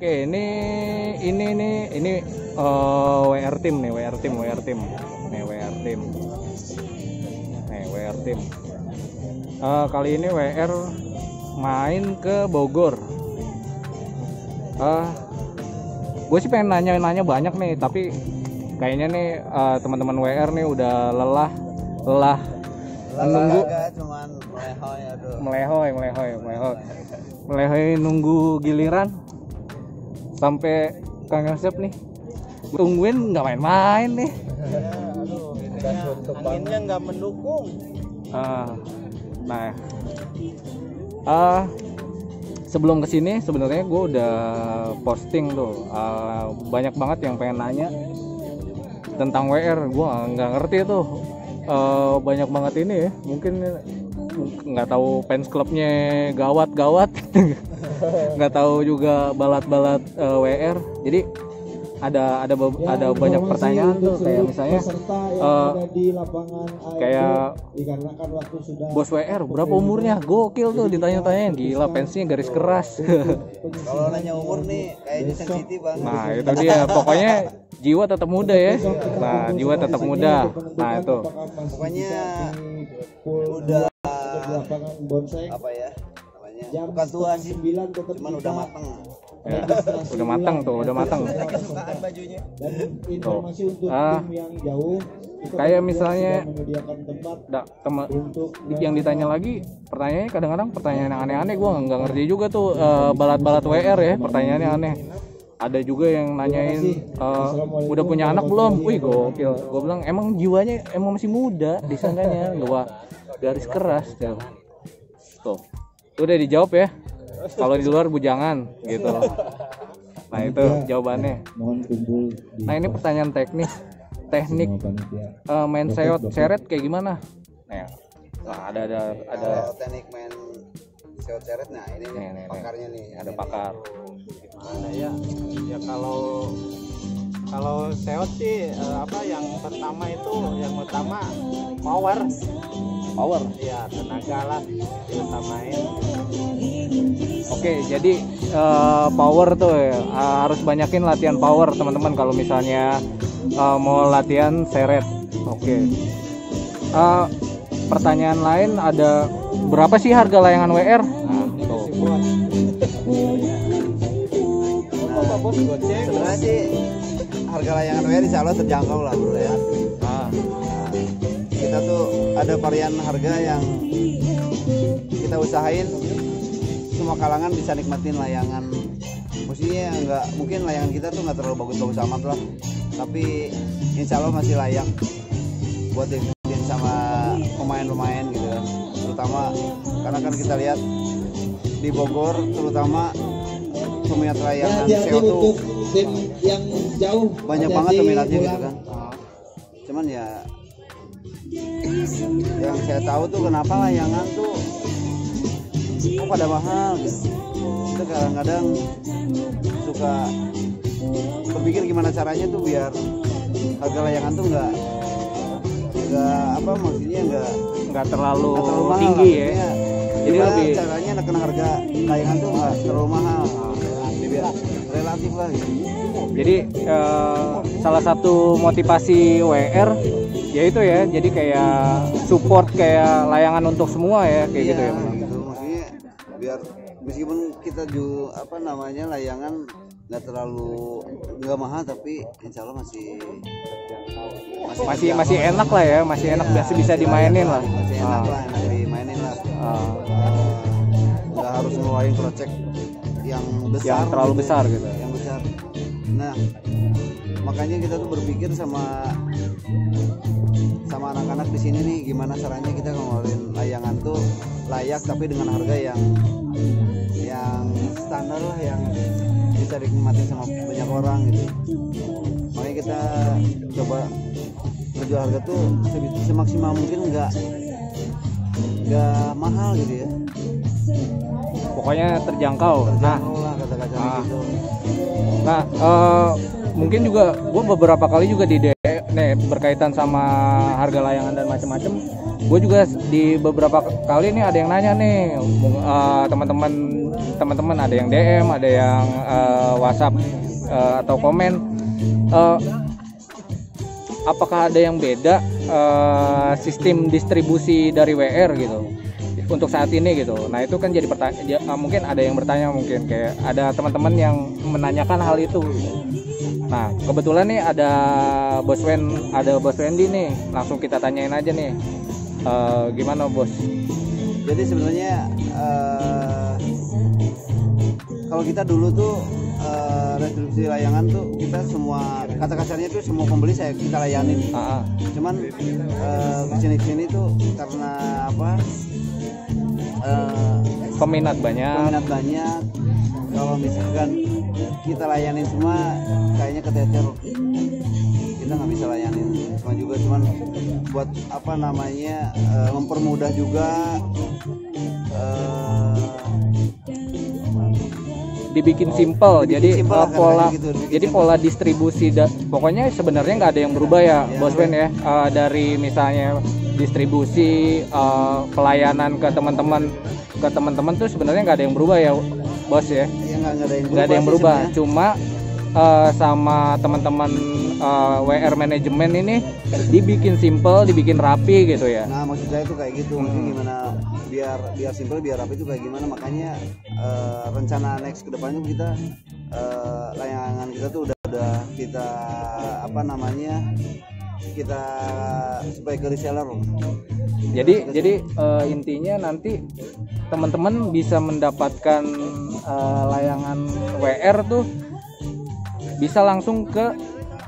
Oke, ini WR Team nih, WR Team. Nih WR Team. Kali ini WR main ke Bogor. Gue sih pengen nanya banyak nih, tapi kayaknya nih teman-teman WR nih udah lelah menunggu. Cuman Melehoy nunggu giliran sampai Kang Asep nih tungguin nggak main-main nih. Anginnya nggak mendukung. Sebelum kesini sebenarnya gue udah posting tuh, banyak banget yang pengen nanya tentang WR. Gue nggak ngerti tuh, banyak banget ini ya, mungkin nggak tahu fans clubnya gawat nggak tahu juga balat WR. Jadi ada banyak pertanyaan tuh, kayak misalnya kayak bos WR berapa umurnya, gokil tuh ditanya-tanyain, gila fansnya garis keras. Kalau nanya umur nih kayaknya sensitif banget. Nah itu dia, pokoknya jiwa tetap muda ya. Nah jiwa tetap muda. Nah itu pokoknya udah apa ya namanya, bukan tua sih, cuman udah mateng. ya, udah matang. Kesukaan bajunya. Tuh. Kayak misalnya yang ditanya lagi, pertanyaannya kadang-kadang pertanyaan yang aneh-aneh, gue nggak ngerti juga tuh, balat-balat WR ya, pertanyaannya aneh. Ada juga yang nanyain udah punya anak belum? Wih gokil. Gue bilang emang jiwanya emang masih muda, disangkanya nggak garis keras tuh. Tuh udah dijawab ya. Kalau di luar bujangan gitu. Nah itu jawabannya. Nah ini pertanyaan teknik main seret kayak gimana? Nah ada teknik main seret. Nah ini nih, pakarnya nih, ada pakar. Mana ya kalau seot sih yang pertama power ya, tenaga lah diutamain. Oke, jadi power tuh ya, harus banyakin latihan power teman-teman kalau misalnya mau latihan seret. Oke. Pertanyaan lain ada, berapa sih harga layangan WR? Nah, tuh. Sebenarnya sih harga layangan WR insya Allah terjangkau lah bro ya. Kita tuh ada varian harga yang kita usahain semua kalangan bisa nikmatin layangan. Maksudnya nggak mungkin layangan kita tuh nggak terlalu bagus-bagus amat lah, tapi insya Allah masih layak buat diikutin sama pemain-pemain gitu kan. Terutama karena kan kita lihat di Bogor terutama peminat layangan SEO tuh yang jauh banyak banget peminatnya gitu kan. Cuman ya yang saya tahu tuh kenapa layangan tuh kok pada mahal gitu. Itu kadang-kadang suka berpikir gimana caranya tuh biar harga layangan tuh nggak maksudnya nggak terlalu tinggi lah, ya. Jadi lebih caranya neken harga layangan tuh nggak terlalu mahal, biar relatif lah gitu. Jadi salah satu motivasi WR yaitu ya, jadi kayak support kayak layangan untuk semua ya, kayak gitu ya. Gitu. Maksudnya biar meskipun kita layangan nggak mahal, tapi insya Allah masih enak lah ya, masih enak, masih bisa dimainin lah. Masih enak lah, enak dimainin lah. Nggak harus ngeluarin project yang besar, yang terlalu besar gitu. Yang besar. Nah, makanya kita tuh berpikir sama anak-anak di sini nih, gimana caranya kita ngeluarin layangan tuh layak tapi dengan harga yang standar lah, yang bisa dinikmatin sama banyak orang gitu. Makanya kita coba ngejual harga tuh semaksimal mungkin, nggak mahal gitu ya. Pokoknya terjangkau lah kata-kata gitu. Nah, mungkin juga gue beberapa kali juga di nih berkaitan sama harga layangan dan macam-macam, gue juga di beberapa kali nih ada yang nanya nih, teman-teman ada yang DM, ada yang WhatsApp atau komen, apakah ada yang beda sistem distribusi dari WR gitu untuk saat ini gitu. Nah itu kan jadi mungkin ada yang bertanya, mungkin kayak ada teman-teman yang menanyakan hal itu. Nah kebetulan nih ada Bos Wendy nih, langsung kita tanyain aja nih, gimana Bos? Jadi sebenarnya kalau kita dulu tuh distribusi layangan tuh kita semua, kata kasarnya tuh semua pembeli kita layanin. Cuman kesini tuh karena apa? Peminat banyak. Kalau misalkan kita layanin semua, kayaknya keteter. Kita nggak bisa layanin semua juga, cuman buat apa namanya mempermudah juga. Dibikin simple, jadi pola distribusi pokoknya sebenarnya nggak ada yang berubah ya, Bos Ben ya, dari misalnya distribusi pelayanan ke teman-teman tuh sebenarnya nggak ada yang berubah ya Bos ya, nggak ada yang berubah, cuma sama teman-teman WR manajemen ini dibikin simple, dibikin rapi gitu ya. Nah maksud saya tuh kayak gitu, gimana biar simple, biar rapi itu kayak gimana, makanya rencana next kedepannya kita layangan kita tuh udah kita apa namanya kita supaya ke reseller. Jadi intinya nanti teman-teman bisa mendapatkan layangan WR tuh bisa langsung ke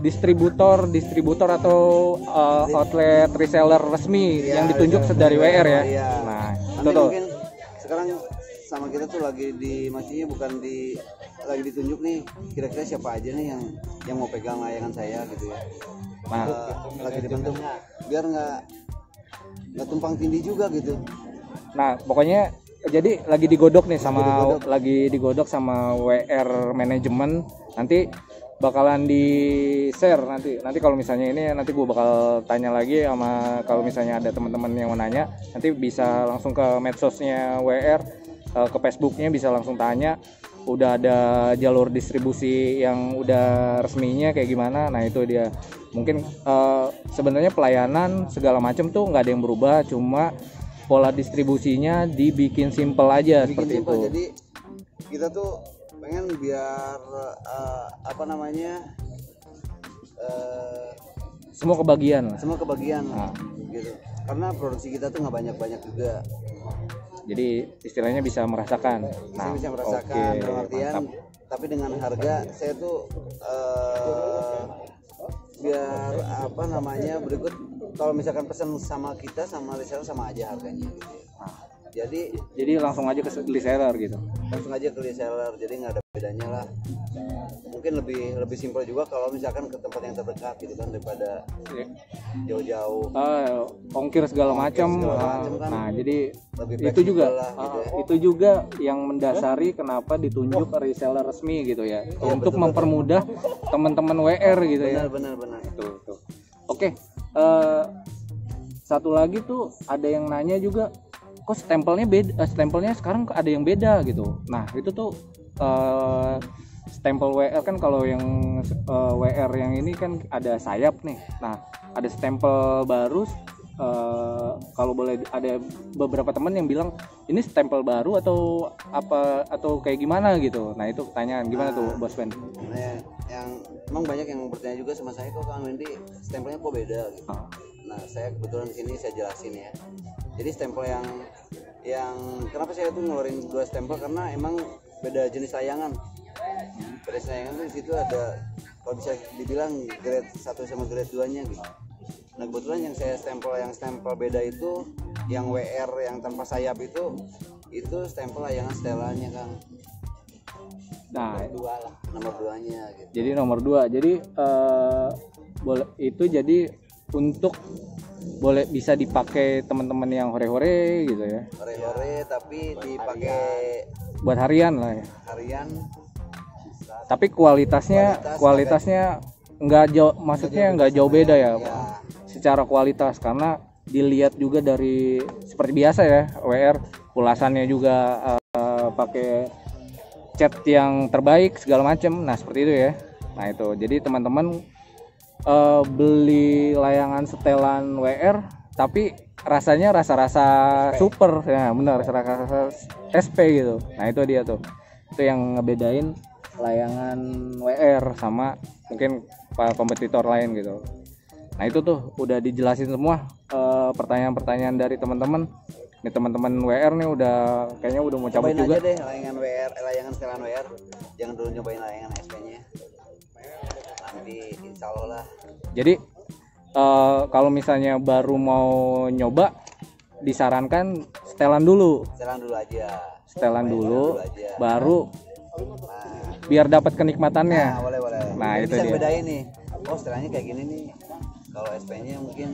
distributor atau outlet reseller resmi yang ditunjuk dari WR ya. Nah, itu tuh. Mungkin sekarang sama kita tuh lagi maksudnya bukan lagi ditunjuk nih, kira-kira siapa aja nih yang mau pegang layangan saya gitu ya. Nah, lagi dibentuk biar nggak tumpang tindih juga gitu. Nah, pokoknya jadi lagi digodok nih sama WR manajemen, nanti bakalan di share nanti kalau misalnya ini nanti gue bakal tanya lagi sama, kalau misalnya ada teman-teman yang mau nanya nanti bisa langsung ke medsosnya WR, ke Facebooknya bisa langsung tanya, udah ada jalur distribusi yang udah resminya kayak gimana. Nah itu dia, mungkin sebenarnya pelayanan segala macam tuh nggak ada yang berubah, cuma pola distribusinya dibikin simple aja, seperti itu. Jadi kita tuh pengen biar apa namanya semua kebagian gitu, karena produksi kita tuh nggak banyak juga, jadi istilahnya bisa merasakan. Nah, bisa merasakan dalam artian, tapi dengan harga saya tuh biar apa namanya berikut, kalau misalkan pesan sama kita sama reseller sama aja harganya gitu. Jadi langsung aja ke reseller gitu. Jadi nggak ada bedanya lah. Mungkin lebih simpel juga kalau misalkan ke tempat yang terdekat gitu kan, daripada jauh-jauh. Ongkir segala macam kan. Nah, jadi itu juga gitu ya. Itu juga yang mendasari kenapa ditunjuk reseller resmi gitu ya. Untuk mempermudah teman-teman WR gitu ya. Benar. Tuh. Oke. Satu lagi tuh ada yang nanya juga, kok stempelnya sekarang ada yang beda gitu. Nah itu tuh stempel WR kan, kalau yang WR yang ini kan ada sayap nih. Nah ada stempel baru, kalau boleh, ada beberapa teman yang bilang ini stempel baru atau apa atau kayak gimana gitu. Nah itu pertanyaan gimana tuh Bos Ben? Yang emang banyak yang bertanya juga sama saya, kok Kang Wendy stempelnya kok beda gitu. Nah saya kebetulan di sini saya jelasin ya. Jadi stempel yang kenapa saya tuh ngeluarin 2 stempel, karena emang beda jenis layangan. Beda jenis layangan tuh di situ ada, kalau bisa dibilang grade 1 sama grade 2-nya gitu. Nah kebetulan yang stempel beda itu yang WR yang tanpa sayap itu stempel layangan Stellanya Kang. Nah nomor 2-nya gitu. Jadi nomor 2. Jadi boleh itu, jadi untuk boleh bisa dipakai teman-teman yang hore-hore gitu ya. Hore-hore tapi dipakai buat harian lah ya. Harian. Tapi kualitasnya nggak jauh, maksudnya nggak jauh beda ya. Secara kualitas, karena dilihat juga dari seperti biasa ya WR, ulasannya juga pakai cat yang terbaik segala macam. Nah seperti itu ya. Nah itu jadi teman-teman beli layangan setelan WR tapi rasanya rasa-rasa super ya, benar, rasa-rasa SP gitu. Nah itu dia tuh, itu yang ngebedain layangan WR sama mungkin kompetitor lain gitu. Nah itu tuh udah dijelasin semua pertanyaan-pertanyaan dari teman-teman. Nih teman-teman WR nih udah kayaknya udah mau cabut Cobain juga. aja deh layangan WR, layangan setelan WR. Jangan dulu nyobain layangan SP-nya. Nanti insya Allah lah. Jadi kalau misalnya baru mau nyoba disarankan setelan dulu. Setelan dulu aja. Baru Nah, biar dapat kenikmatannya. boleh. Nah, Jadi itu bisa dia. bedain nih. Oh, setelannya kayak gini nih. Kalau SP-nya mungkin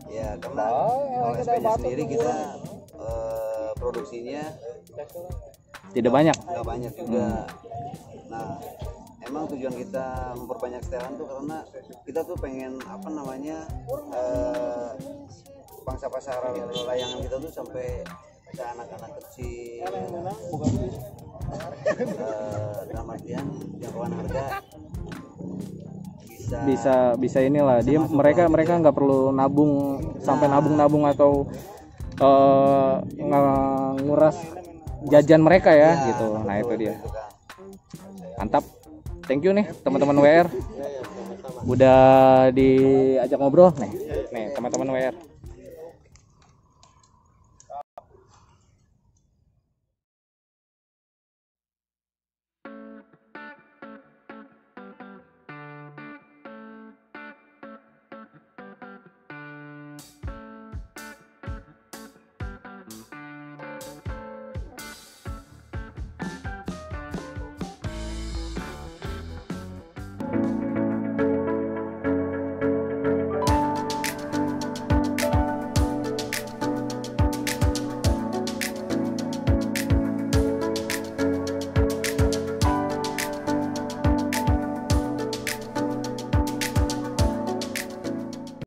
ya karena kalau SP-nya sendiri kita produksinya Tidak banyak. nggak banyak juga. Nah, emang tujuan kita memperbanyak setelan tuh karena kita tuh pengen apa namanya pangsa pasar layangan kita tuh sampai ke anak-anak kecil. Dalam artian jangkauan harga Bisa inilah dia, mereka nggak perlu nabung sampai nabung atau nguras jajan mereka ya gitu. Nah itu dia, mantap. Thank you nih teman-teman WR udah diajak ngobrol nih teman-teman WR.